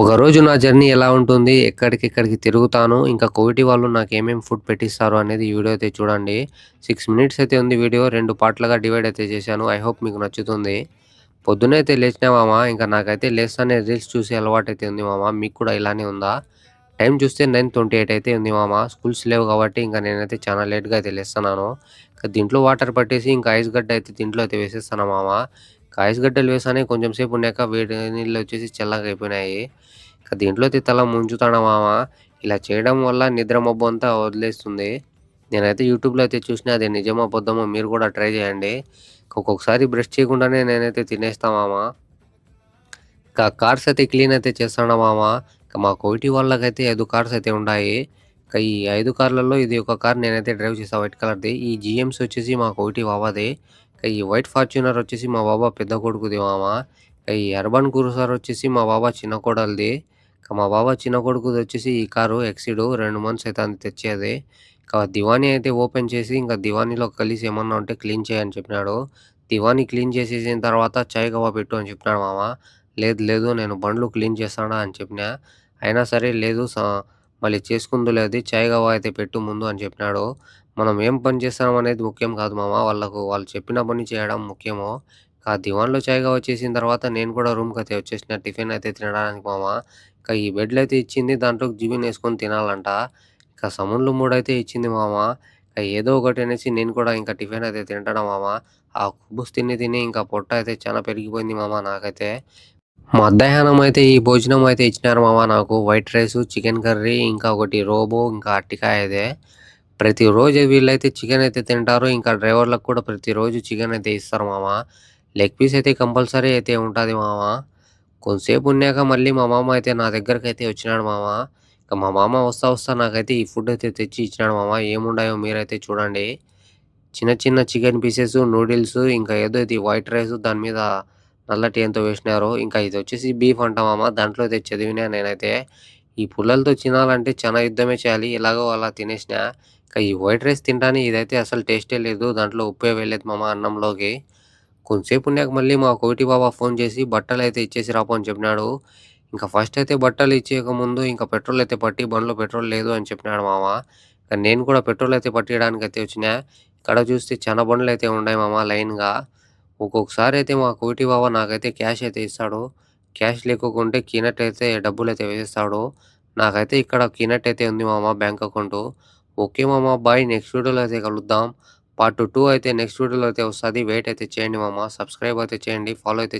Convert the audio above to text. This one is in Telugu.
ఒకరోజు నా జర్నీ ఎలా ఉంటుంది? ఎక్కడికెక్కడికి తిరుగుతాను? ఇంకా కోవిటీ వాళ్ళు నాకేమేమి ఫుడ్ పెట్టిస్తారు అనేది ఈ వీడియో అయితే చూడండి. 6 మినిట్స్ అయితే ఉంది వీడియో. 2 పార్ట్‌లుగా డివైడ్ అయితే చేశాను. ఐ హోప్ మీకు నచ్చుతుంది. పొద్దున్నే అయితే లేచినా మామ. ఇంక నాకైతే లేస్తానే రీల్స్ చూసే అలవాటైతే ఉంది మామ. మీకు కూడా ఇలానే ఉందా? టైం చూస్తే 9:28 అయితే ఉంది మామ. స్కూల్స్ లేవు కాబట్టి ఇంక నేనైతే చాలా లేట్‌గా అయితే లేస్తున్నాను. ఇంక దీంట్లో వాటర్ పట్టేసి ఇంకా ఐస్ గడ్డ అయితే దీంట్లో అయితే వేసేస్తాను మామ. ఇంక ఐస్ గడ్డలు వేసానే కొంచెం సేపు ఉన్నాక వేడి నీళ్ళు వచ్చేసి చల్లగా అయిపోయినాయి. ఇక దీంట్లో అయితే తల ముంచుతాను మామ. ఇలా చేయడం వల్ల నిద్ర మబ్బు అంతా వదిలేస్తుంది. నేనైతే యూట్యూబ్‌లో అయితే చూసినా అది నిజమో అబద్దమో మీరు కూడా ట్రై చేయండి. ఒక్కొక్కసారి బ్రష్ చేయకుండానే నేనైతే తినేస్తా మామ. ఇంకా కార్స్ అయితే క్లీన్ అయితే చేస్తాడా మామ. ఇక మా కోవిటీ వాళ్ళకైతే 5 కార్స్ అయితే ఉన్నాయి. ఇక ఈ 5 కార్‌లలో ఇది ఒక కార్ నేనైతే డ్రైవ్ చేశా వైట్ కలర్‌ది. ఈ జీఎంస్ వచ్చేసి మా కోవిటీ బాబాది. ఇక ఈ వైట్ ఫార్చ్యూనర్ వచ్చేసి మా బాబా పెద్ద కొడుకుది మామ. ఇక ఈ అర్బన్ క్రూజర్ వచ్చేసి మా బాబా చిన్న కోడలిది. ఇక మా బాబా చిన్న కొడుకుది వచ్చేసి ఈ కారు ఎక్సిడ్ 2 మంత్స్ అయితాంది తెచ్చి అది. ఇక దివానీ అయితే ఓపెన్ చేసి ఇంకా దివానీలో కలిసి ఏమన్నా ఉంటే క్లీన్ చేయని చెప్పినాడు. దివానీ క్లీన్ చేసేసిన తర్వాత చాయ్ కవ్వ పెట్టు అని చెప్పినాడు మామ. లేదు లేదు నేను బండ్లు క్లీన్ చేస్తాను అని చెప్పినా. అయినా సరే లేదు మళ్ళీ చేసుకుందులే అది చాయ్ గవా అయితే పెట్టు ముందు అని చెప్పినాడు. మనం ఏం పని చేస్తున్నాం అనేది ముఖ్యం కాదు మామ. వాళ్ళు చెప్పిన పని చేయడం ముఖ్యము. ఆ దివాన్‌లో చాయ్ గవా చేసిన తర్వాత నేను కూడా రూమ్‌కయితే వచ్చేసిన టిఫిన్ అయితే తినడానికి మామ. ఇక ఈ బెడ్‌లో అయితే ఇచ్చింది దాంట్లోకి జిబిన్ ఏసుకొని తినాలంట. ఇక సమున్లు 3 అయితే ఇచ్చింది మామ. ఇక ఏదో ఒకటి అనేసి నేను కూడా ఇంకా టిఫిన్ అయితే తింటాను మామ. ఆ కుబుస్ తిని తిని ఇంకా పొట్ట అయితే చాలా పెరిగిపోయింది మామ నాకైతే. మధ్యాహ్నం అయితే ఈ భోజనం అయితే ఇచ్చినారు మామ నాకు. వైట్ రైసు, చికెన్ కర్రీ, ఇంకా ఒకటి రోబో, ఇంకా అరటికాయ అదే. ప్రతిరోజు వీళ్ళైతే చికెన్ అయితే తింటారు. ఇంకా డ్రైవర్‌లకు కూడా ప్రతిరోజు చికెన్ అయితే ఇస్తారు మామ. లెగ్ పీస్ అయితే కంపల్సరీ అయితే ఉంటది మామ. కొంతసేపు ఉన్నాక మళ్ళీ మా మామ అయితే నా దగ్గరకైతే వచ్చినాడు మామ. ఇక మా మామ వస్తా వస్తా నాకైతే ఈ ఫుడ్ అయితే తెచ్చి ఇచ్చినాడు మామ. ఏముండాయో మీరైతే చూడండి. చిన్న చిన్న చికెన్ పీసెసు, నూడిల్స్ ఇంకా ఏదో ఇది వైట్ రైసు దాని మీద నల్లటి ఏంతో వేసినారు. ఇంకా ఇదొచ్చేసి బీఫ్ అంట మామ. దాంట్లో అయితే చదివినా నేనైతే. ఈ పుల్లలతో తినాలంటే చానా యుద్ధమే చేయాలి. ఎలాగో అలా తినేసినా. ఇక ఈ వైట్ రైస్ తింటానే ఇదైతే అసలు టేస్టే లేదు. దాంట్లో ఉప్పే వేయలేదు మామ అన్నంలోకి. కొంతసేపు ఉన్నాక మళ్ళీ మా కోటి బాబా ఫోన్ చేసి బట్టలైతే ఇచ్చేసి రాపో అని చెప్పినాడు. ఇంకా ఫస్ట్ అయితే బట్టలు ఇచ్చేయకముందు ఇంకా పెట్రోల్ అయితే పట్టి బండ్లో పెట్రోల్ లేదు అని చెప్పినాడు మామ. ఇక నేను కూడా పెట్రోల్ అయితే పట్టియడానికైతే వచ్చినా. ఇక్కడ చూస్తే చానా బండ్లయితే ఉన్నాయి మామ లైన్‌గా. ఒక్కొక్కసారి అయితే మా కోటి బావ నాకైతే క్యాష్ అయితే ఇస్తాడు. క్యాష్ లేకోకుంటే కీనట్ అయితే డబ్బులైతే వేసేస్తాడు. నాకైతే ఇక్కడ కీనట్ అయితే ఉంది మామ బ్యాంక్ అకౌంటు. ఓకే మామ బాయ్. నెక్స్ట్ వీడియోలో అయితే కలుద్దాం. పార్ట్ 2 అయితే నెక్స్ట్ వీడియోలో అయితే వస్తది. వెయిట్ అయితే చేయండి మామ. సబ్స్క్రైబ్ అయితే చేయండి. ఫాలో అయితే